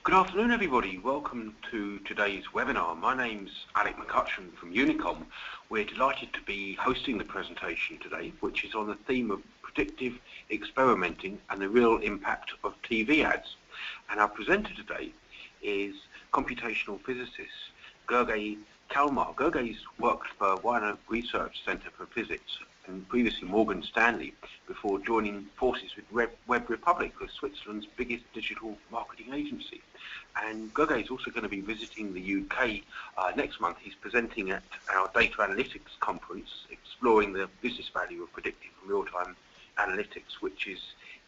Good afternoon, everybody. Welcome to today's webinar. My name's Alec McCutcheon from Unicom. We're delighted to be hosting the presentation today, which is on the theme of predictive experimenting and the real impact of TV ads. And our presenter today is computational physicist Gergely Kalmar. Gergely's worked for Wiener Research Center for Physics and previously Morgan Stanley before joining forces with Web Republic, Switzerland's biggest digital marketing agency. And Gergely is also going to be visiting the UK next month. He's presenting at our data analytics conference, exploring the business value of predictive and real-time analytics, which is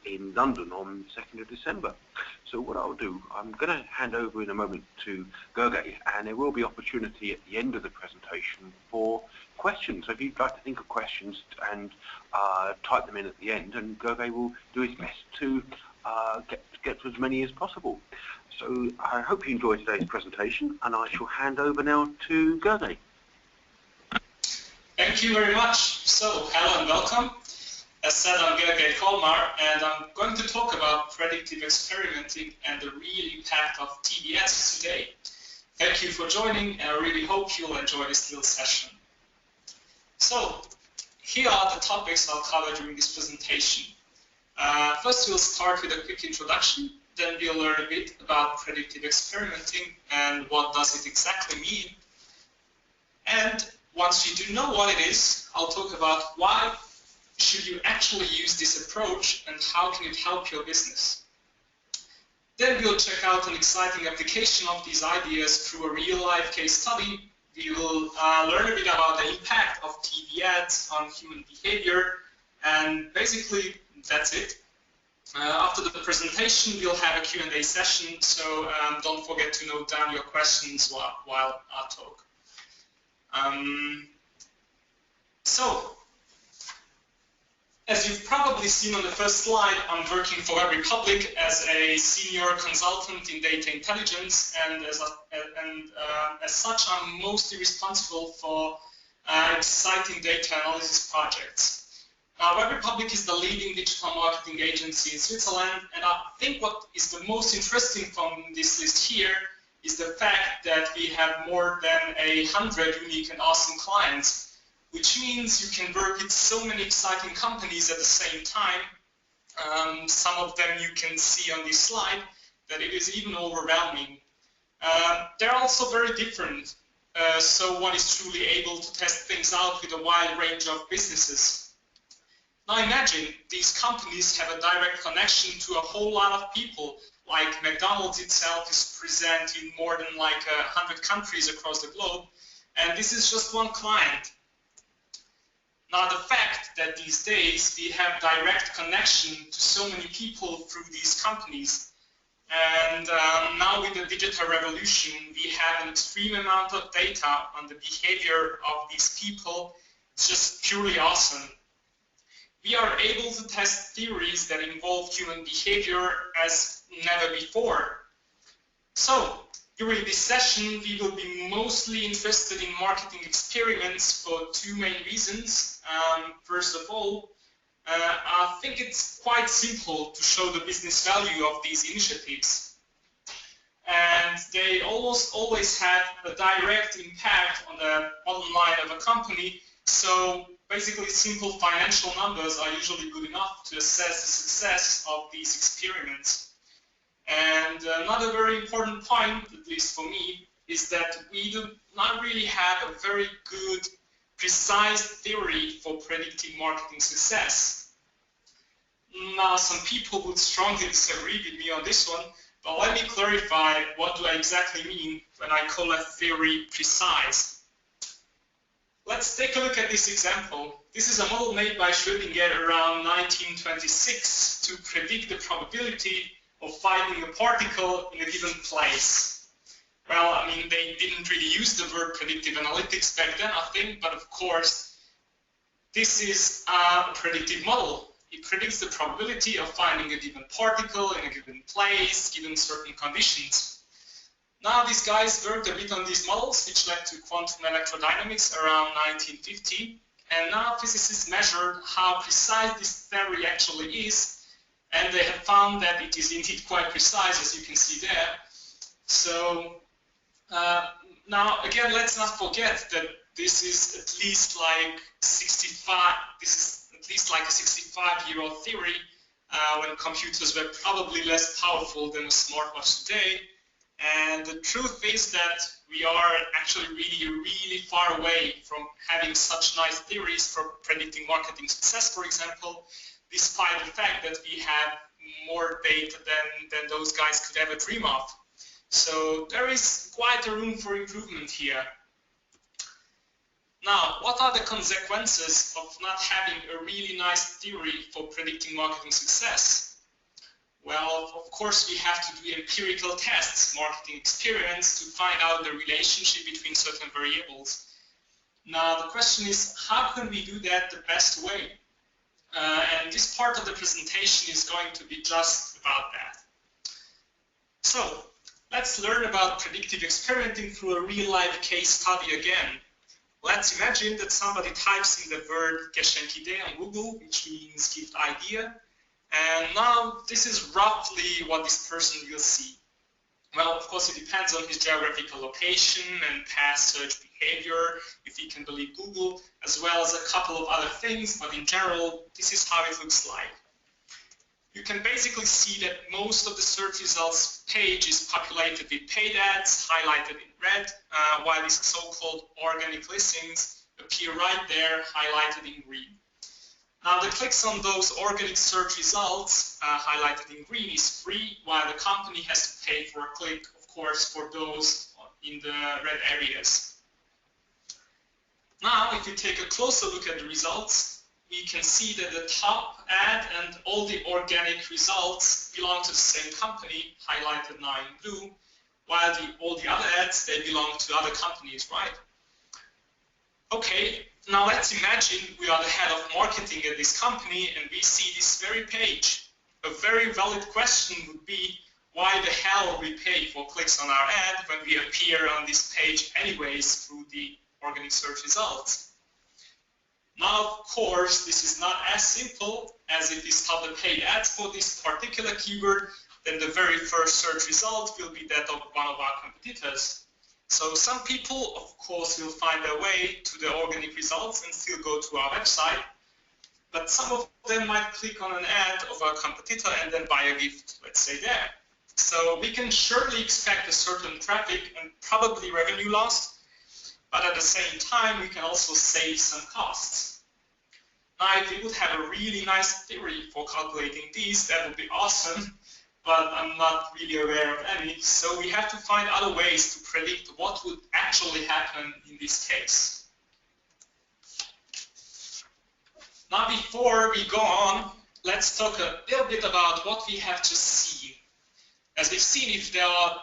in London on 2nd of December. So what I'll do, I'm going to hand over in a moment to Gergely, and there will be opportunity at the end of the presentation for questions. So if you'd like to think of questions and type them in at the end, and Gergely will do his best to get to as many as possible. So I hope you enjoyed today's presentation, and I shall hand over now to Gergely. Thank you very much. So hello and welcome. As said, I'm Gergely Kalmar, and I'm going to talk about predictive experimenting and the real impact of TV ads today. Thank you for joining, and I really hope you'll enjoy this little session. So, here are the topics I'll cover during this presentation. First, we'll start with a quick introduction, then we'll learn a bit about predictive experimenting and what does it exactly mean. And once you do know what it is, I'll talk about why should you actually use this approach and how can it help your business. Then we'll check out an exciting application of these ideas through a real-life case study. We will learn a bit about the impact of TV ads on human behavior, and basically that's it. After the presentation, we'll have a Q&A session, so don't forget to note down your questions while I talk. As you've probably seen on the first slide, I'm working for Web Republic as a senior consultant in data intelligence, and as such, I'm mostly responsible for exciting data analysis projects. Web Republic is the leading digital marketing agency in Switzerland, and I think what is the most interesting from this list here is the fact that we have more than 100 unique and awesome clients, which means you can work with so many exciting companies at the same time. Some of them you can see on this slide, that it is even overwhelming. They're also very different, so one is truly able to test things out with a wide range of businesses. Now imagine these companies have a direct connection to a whole lot of people, like McDonald's itself is present in more than 100 countries across the globe, and this is just one client. Now the fact that these days we have direct connection to so many people through these companies, and now with the digital revolution we have an extreme amount of data on the behavior of these people. It's just purely awesome. We are able to test theories that involve human behavior as never before. So, during this session, we will be mostly interested in marketing experiments for two main reasons. First of all, I think it's quite simple to show the business value of these initiatives. And they almost always have a direct impact on the bottom line of a company. So basically, simple financial numbers are usually good enough to assess the success of these experiments. And another very important point, at least for me, is that we do not really have a very good, precise theory for predicting marketing success. Now, some people would strongly disagree with me on this one, but let me clarify what do I exactly mean when I call a theory precise. Let's take a look at this example. This is a model made by Schrödinger around 1926 to predict the probability of finding a particle in a given place. Well, I mean, they didn't really use the word predictive analytics back then, I think, but of course, this is a predictive model. It predicts the probability of finding a given particle in a given place, given certain conditions. Now, these guys worked a bit on these models, which led to quantum electrodynamics around 1950. And now physicists measured how precise this theory actually is, and they have found that it is indeed quite precise, as you can see there. So now again, let's not forget that this is at least like 65. This is at least like a 65-year-old theory when computers were probably less powerful than a smartwatch today. And the truth is that we are actually really far away from having such nice theories for predicting marketing success, for example, despite the fact that we have more data than those guys could ever dream of. So there is quite a room for improvement here. Now, what are the consequences of not having a really nice theory for predicting marketing success? Well, of course, we have to do empirical tests, marketing experiments, to find out the relationship between certain variables. Now, the question is, how can we do that the best way? And this part of the presentation is going to be just about that. So, let's learn about predictive experimenting through a real-life case study again. Let's imagine that somebody types in the word Geschenkidee on Google, which means gift idea. And now this is roughly what this person will see. Well, of course, it depends on his geographical location and past search behavior, if he can believe Google, as well as a couple of other things, but in general, this is how it looks like. You can basically see that most of the search results page is populated with paid ads, highlighted in red, while these so-called organic listings appear right there, highlighted in green. Now, the clicks on those organic search results, highlighted in green, is free, while the company has to pay for a click, of course, for those in the red areas. Now, if you take a closer look at the results, we can see that the top ad and all the organic results belong to the same company, highlighted now in blue, while all the other ads, they belong to other companies, right? Okay. Now let's imagine we are the head of marketing at this company and we see this very page. A very valid question would be, why the hell we pay for clicks on our ad when we appear on this page anyways through the organic search results? Now, of course, this is not as simple as if we stop the paid ads for this particular keyword, then the very first search result will be that of one of our competitors. So some people, of course, will find their way to the organic results and still go to our website, but some of them might click on an ad of our competitor and then buy a gift, let's say there. So we can surely expect a certain traffic and probably revenue loss, but at the same time, we can also save some costs. Now, if we would have a really nice theory for calculating these, that would be awesome. But I'm not really aware of any, so we have to find other ways to predict what would actually happen in this case. Now, before we go on, let's talk a little bit about what we have just seen. As we've seen, if there are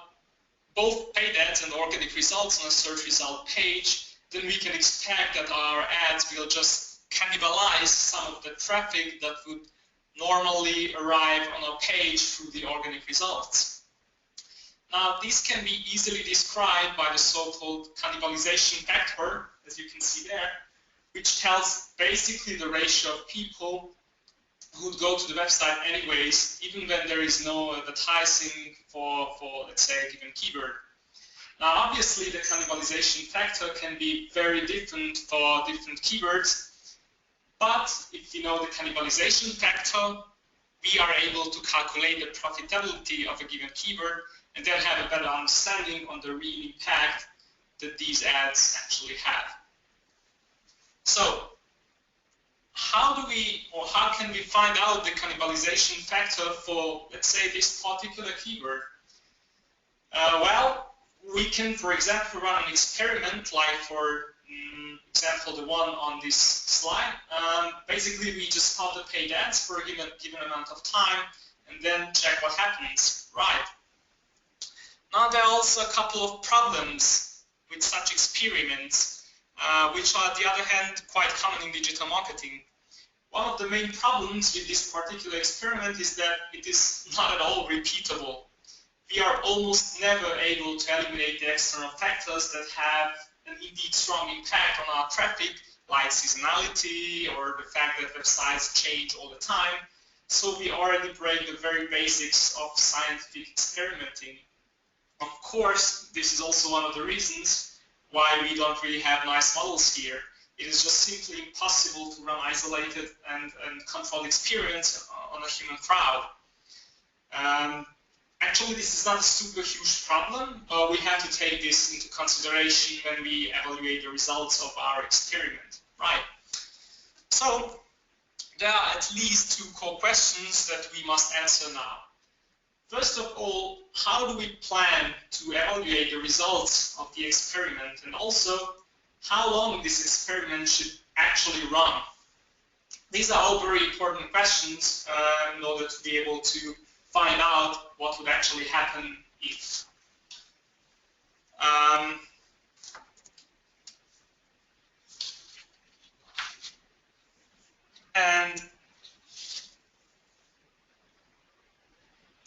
both paid ads and organic results on a search result page, then we can expect that our ads will just cannibalize some of the traffic that would normally arrive on a page through the organic results. Now, this can be easily described by the so-called cannibalization factor, as you can see there, which tells basically the ratio of people who would go to the website anyways, even when there is no advertising for let's say, a given keyword. Now, obviously, the cannibalization factor can be very different for different keywords, but if we know the cannibalization factor, we are able to calculate the profitability of a given keyword and then have a better understanding on the real impact that these ads actually have. So, how can we find out the cannibalization factor for, let's say, this particular keyword? Well, we can, for example, run an experiment like for example, the one on this slide. Basically, we just stop the paid ads for a given amount of time and then check what happens. Right. Now, there are also a couple of problems with such experiments, which are, on the other hand, quite common in digital marketing. One of the main problems with this particular experiment is that it is not at all repeatable. We are almost never able to eliminate the external factors that have an indeed strong impact on our traffic, like seasonality or the fact that websites change all the time. So we already break the very basics of scientific experimenting. Of course, this is also one of the reasons why we don't really have nice models here. It is just simply impossible to run isolated and controlled experiments on a human crowd. Actually, this is not a super huge problem, but we have to take this into consideration when we evaluate the results of our experiment, right? So, there are at least 2 core questions that we must answer now. First of all, how do we plan to evaluate the results of the experiment, and also how long this experiment should actually run? These are all very important questions in order to be able to find out what would actually happen if. And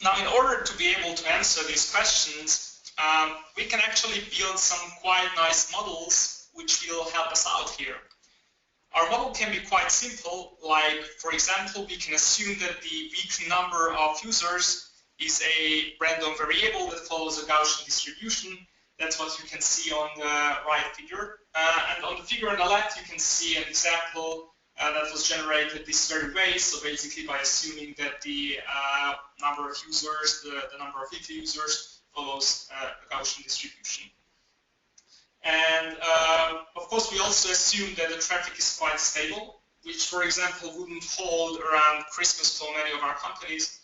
now, in order to be able to answer these questions, we can actually build some quite nice models which will help us out here. Our model can be quite simple, like, for example, we can assume that the weekly number of users is a random variable that follows a Gaussian distribution. That's what you can see on the right figure. And on the figure on the left, you can see an example that was generated this very way. So basically by assuming that the number of users, the number of weekly users follows a Gaussian distribution. And of course, we also assume that the traffic is quite stable, which, for example, wouldn't hold around Christmas for many of our companies,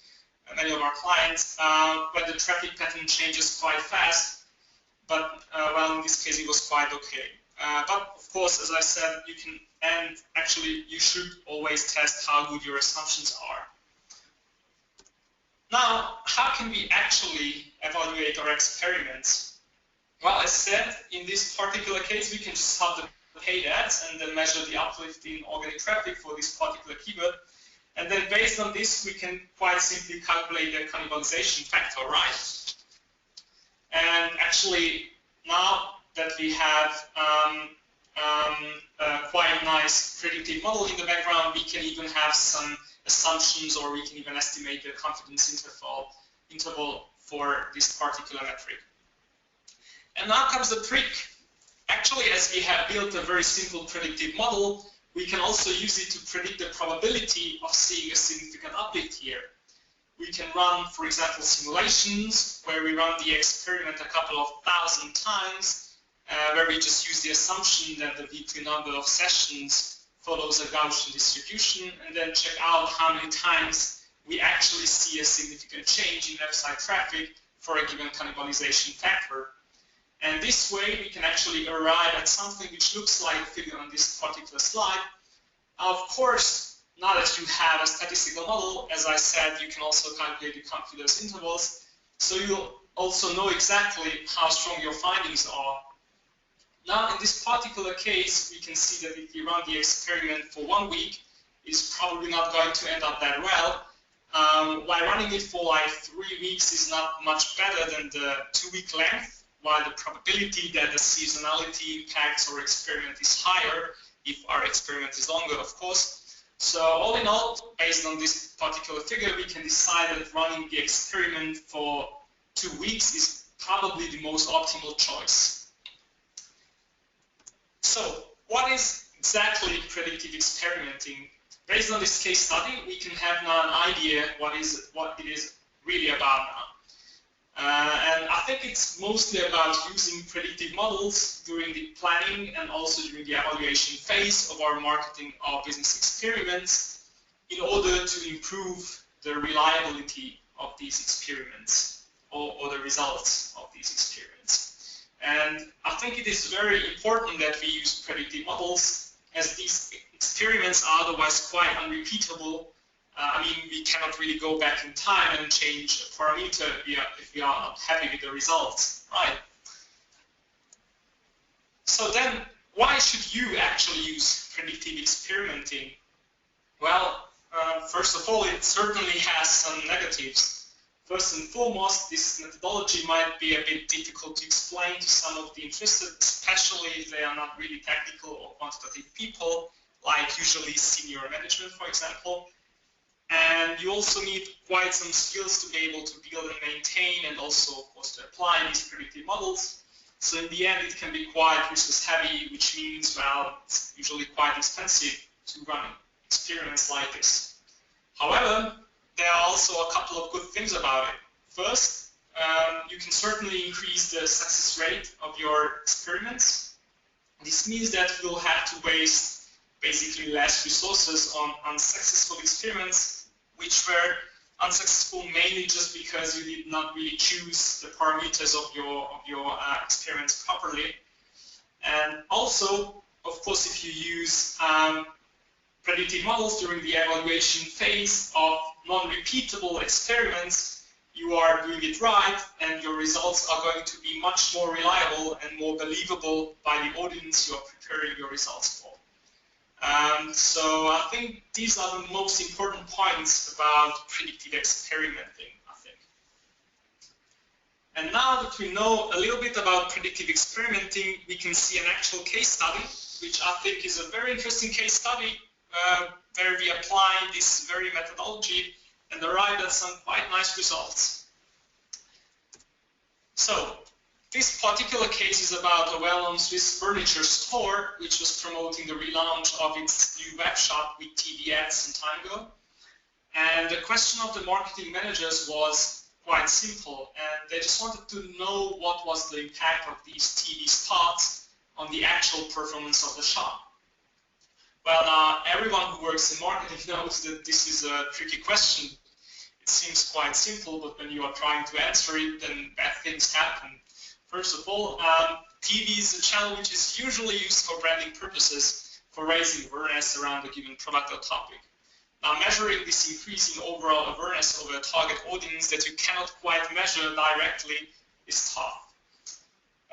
many of our clients, when the traffic pattern changes quite fast. But well, in this case, it was quite okay. But of course, as I said, you can, and actually, you should always test how good your assumptions are. Now, how can we actually evaluate our experiments? Well, as said, in this particular case, we can just start the paid ads and then measure the uplift in organic traffic for this particular keyword. And then based on this, we can quite simply calculate the cannibalization factor, right? And actually, now that we have a quite nice predictive model in the background, we can even have some assumptions, or we can even estimate the confidence interval for this particular metric. And now comes the trick. Actually, as we have built a very simple predictive model, we can also use it to predict the probability of seeing a significant uplift here. We can run, for example, simulations where we run the experiment a couple of thousand times, where we just use the assumption that the weekly number of sessions follows a Gaussian distribution, and then check out how many times we actually see a significant change in website traffic for a given cannibalization factor. And this way, we can actually arrive at something which looks like the figure on this particular slide. Of course, now that you have a statistical model, as I said, you can also calculate the confidence intervals, so you'll also know exactly how strong your findings are. Now, in this particular case, we can see that if we run the experiment for 1 week, it's probably not going to end up that well. While running it for like 3 weeks is not much better than the 2-week length, while the probability that the seasonality impacts our experiment is higher if our experiment is longer, of course. So all in all, based on this particular figure, we can decide that running the experiment for 2 weeks is probably the most optimal choice. So what is exactly predictive experimenting? Based on this case study, we can have now an idea what it is really about now. And I think it's mostly about using predictive models during the planning and also during the evaluation phase of our marketing or business experiments in order to improve the reliability of these experiments or the results of these experiments. And I think it is very important that we use predictive models, as these experiments are otherwise quite unrepeatable. I mean, we cannot really go back in time and change a parameter if we are not happy with the results, right? So then, why should you actually use predictive experimenting? Well, first of all, it certainly has some negatives. First and foremost, this methodology might be a bit difficult to explain to some of the interested, especially if they are not really technical or quantitative people, like usually senior management, for example. And you also need quite some skills to be able to build and maintain, and also, of course, to apply these predictive models. So in the end, it can be quite resource heavy, which means, well, it's usually quite expensive to run experiments like this. However, there are also a couple of good things about it. First, you can certainly increase the success rate of your experiments. This means that you'll have to waste basically less resources on unsuccessful experiments, which were unsuccessful mainly just because you did not really choose the parameters of your experiments properly. And also, of course, if you use predictive models during the evaluation phase of non-repeatable experiments, you are doing it right, and your results are going to be much more reliable and more believable by the audience you are preparing your results for. So I think these are the most important points about predictive experimenting, I think. And now that we know a little bit about predictive experimenting, we can see an actual case study, which I think is a very interesting case study where we apply this very methodology and arrived at some quite nice results. So, this particular case is about a well-known Swiss furniture store which was promoting the relaunch of its new web shop with TV ads some time ago. And the question of the marketing managers was quite simple, and they just wanted to know what was the impact of these TV spots on the actual performance of the shop. Well, everyone who works in marketing knows that this is a tricky question. It seems quite simple, but when you are trying to answer it, then bad things happen. First of all, TV is a channel which is usually used for branding purposes, for raising awareness around a given product or topic. Now, measuring this increase in overall awareness of a target audience that you cannot quite measure directly is tough.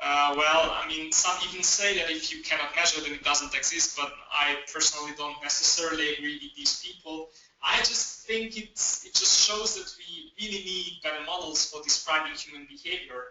Well, I mean, some even say that if you cannot measure, then it doesn't exist, but I personally don't necessarily agree with these people. I just think it just shows that we really need better models for describing human behavior.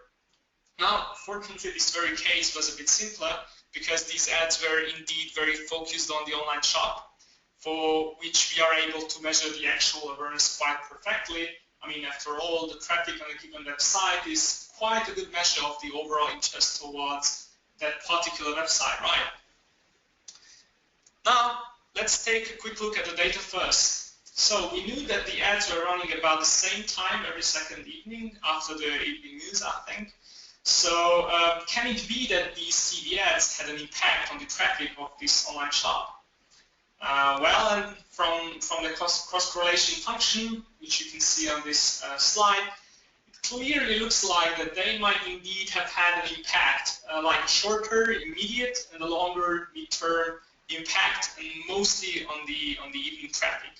Now, fortunately, this very case was a bit simpler because these ads were indeed very focused on the online shop, for which we are able to measure the actual awareness quite perfectly. I mean, after all, the traffic on a given website is quite a good measure of the overall interest towards that particular website, right? Now, let's take a quick look at the data first. So we knew that the ads were running about the same time every second evening after the evening news, I think. So can it be that these TV ads had an impact on the traffic of this online shop? Well, and from the cross-correlation function, which you can see on this slide, it clearly looks like that they might indeed have had an impact, like a shorter, immediate, and a longer mid-term impact, and mostly on the evening traffic.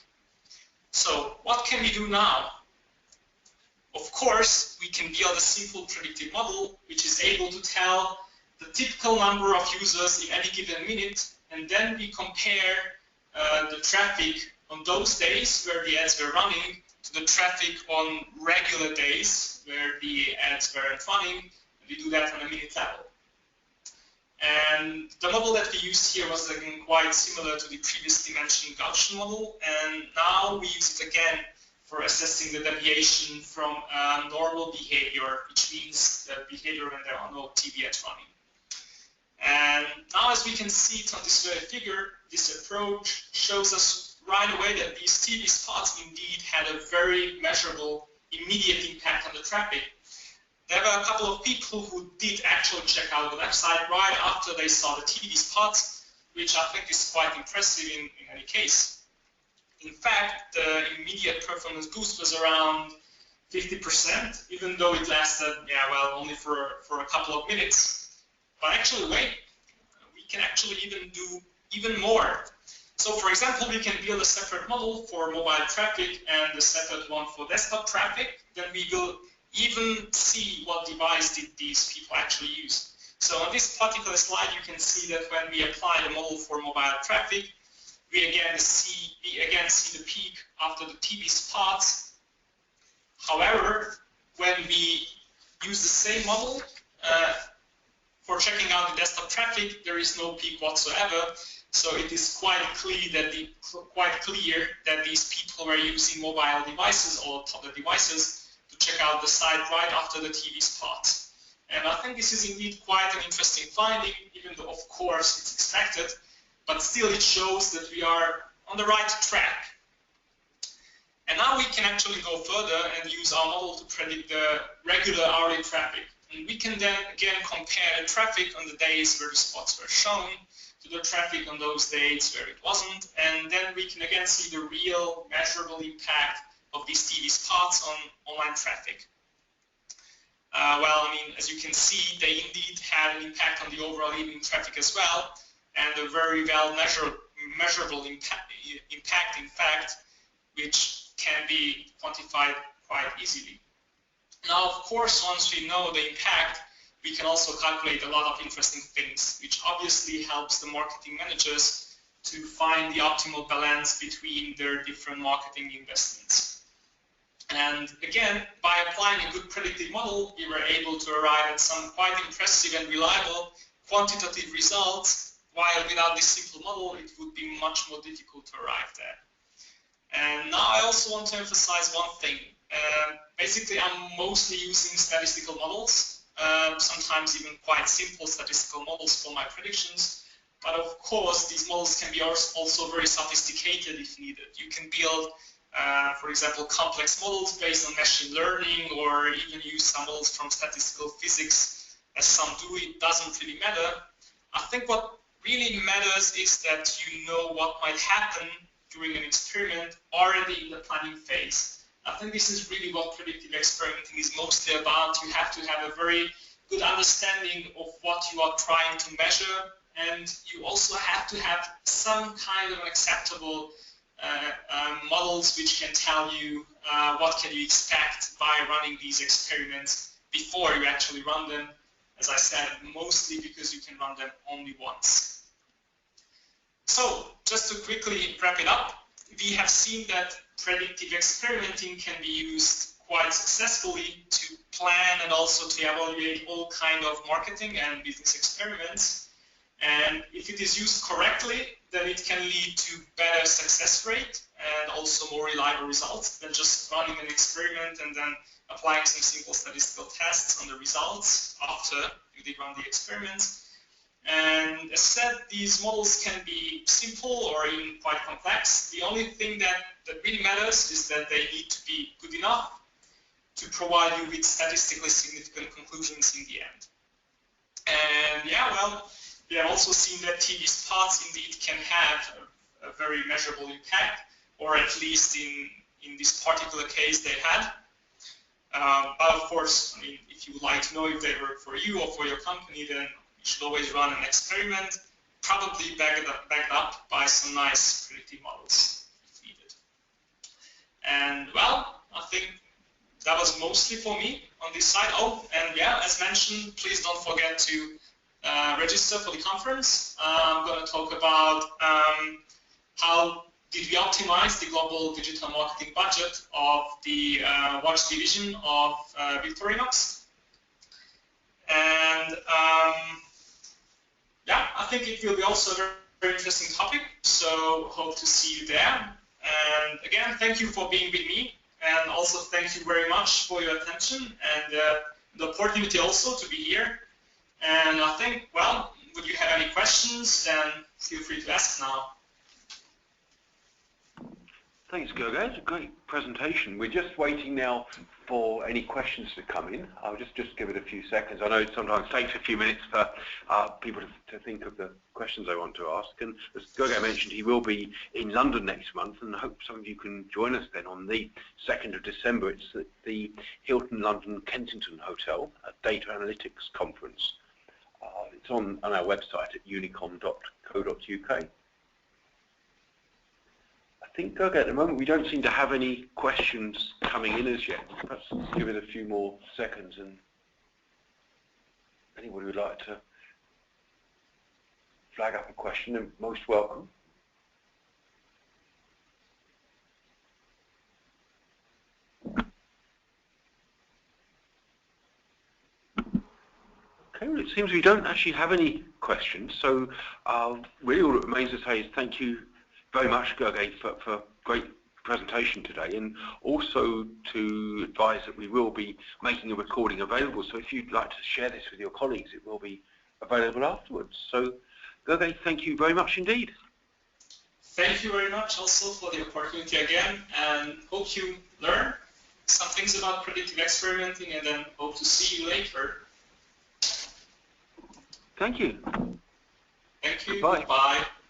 So what can we do now? Of course, we can build a simple predictive model which is able to tell the typical number of users in any given minute, and then we compare the traffic on those days where the ads were running to the traffic on regular days where the ads weren't running, and we do that on a minute level. And the model that we used here was again quite similar to the previously mentioned Gaussian model, and now we use it again for assessing the deviation from normal behavior, which means the behavior when there are no TV ads running. And now, as we can see it on this very figure, this approach shows us right away that these TV spots indeed had a very measurable, immediate impact on the traffic. There were a couple of people who did actually check out the website right after they saw the TV spots, which I think is quite impressive in any case. In fact, the immediate performance boost was around 50%, even though it lasted, only for a couple of minutes. But actually, wait, we can actually even do even more. So, for example, we can build a separate model for mobile traffic and a separate one for desktop traffic. Then we will even see what device did these people actually use. So on this particular slide, you can see that when we apply the model for mobile traffic, we again see the peak after the TV spots. However, when we use the same model for checking out the desktop traffic, there is no peak whatsoever. So it is quite clear that these people were using mobile devices or tablet devices to check out the site right after the TV spot. And I think this is indeed quite an interesting finding, even though of course it's expected, but still it shows that we are on the right track. And now we can actually go further and use our model to predict the regular hourly traffic. And we can then again compare the traffic on the days where the spots were shown to the traffic on those days where it wasn't. And then we can again see the real measurable impact of these TV spots on online traffic. Well, I mean, as you can see, they indeed had an impact on the overall evening traffic as well, and a very well measurable impact, in fact, which can be quantified quite easily. Now, of course, once we know the impact, we can also calculate a lot of interesting things, which obviously helps the marketing managers to find the optimal balance between their different marketing investments. And again, by applying a good predictive model, we were able to arrive at some quite impressive and reliable quantitative results, while without this simple model, it would be much more difficult to arrive there. And now I also want to emphasize one thing. Basically, I'm mostly using statistical models, sometimes even quite simple statistical models for my predictions. But of course, these models can be also very sophisticated if needed. You can build for example, complex models based on machine learning, or even use some models from statistical physics, as some do. It doesn't really matter. I think what really matters is that you know what might happen during an experiment already in the planning phase. I think this is really what predictive experimenting is mostly about. You have to have a very good understanding of what you are trying to measure, and you also have to have some kind of an acceptable models which can tell you what can you expect by running these experiments before you actually run them. As I said, mostly because you can run them only once. So, just to quickly wrap it up, we have seen that predictive experimenting can be used quite successfully to plan and also to evaluate all kind of marketing and business experiments. And if it is used correctly, then it can lead to better success rate and also more reliable results than just running an experiment and then applying some simple statistical tests on the results after you did run the experiment. And as said, these models can be simple or even quite complex. The only thing that really matters is that they need to be good enough to provide you with statistically significant conclusions in the end. And yeah, well, we have also seen that TV spots indeed can have a very measurable impact, or at least in this particular case they had. But of course, I mean, if you would like to know if they work for you or for your company, then you should always run an experiment, probably backed up by some nice predictive models if needed. And well, I think that was mostly for me on this side. Oh, and yeah, as mentioned, please don't forget to register for the conference. I'm going to talk about how did we optimize the global digital marketing budget of the watch division of Victorinox. And yeah, I think it will be also a very, very interesting topic, so hope to see you there. And again, thank you for being with me, and also thank you very much for your attention and the opportunity also to be here. And I think, well, would you have any questions, then feel free to ask now. Thanks, Gergo. It's a great presentation. We're just waiting now for any questions to come in. I'll just give it a few seconds. I know it sometimes takes a few minutes for people to think of the questions they want to ask. And as Gergo mentioned, he will be in London next month, and I hope some of you can join us then on the 2nd of December. It's at the Hilton London Kensington Hotel, a data analytics conference. It's on our website at unicom.co.uk. I think, Gergo, at the moment we don't seem to have any questions coming in as yet. Perhaps give it a few more seconds, and anybody would like to flag up a question, they're most welcome. Okay, well, it seems we don't actually have any questions, so really all that remains to say is thank you very much, Gergely, for great presentation today, and also to advise that we will be making a recording available, so if you'd like to share this with your colleagues, it will be available afterwards. So, Gergely, thank you very much indeed. Thank you very much also for the opportunity again, and hope you learn some things about predictive experimenting, and then hope to see you later. Thank you. Thank you. Goodbye. Goodbye.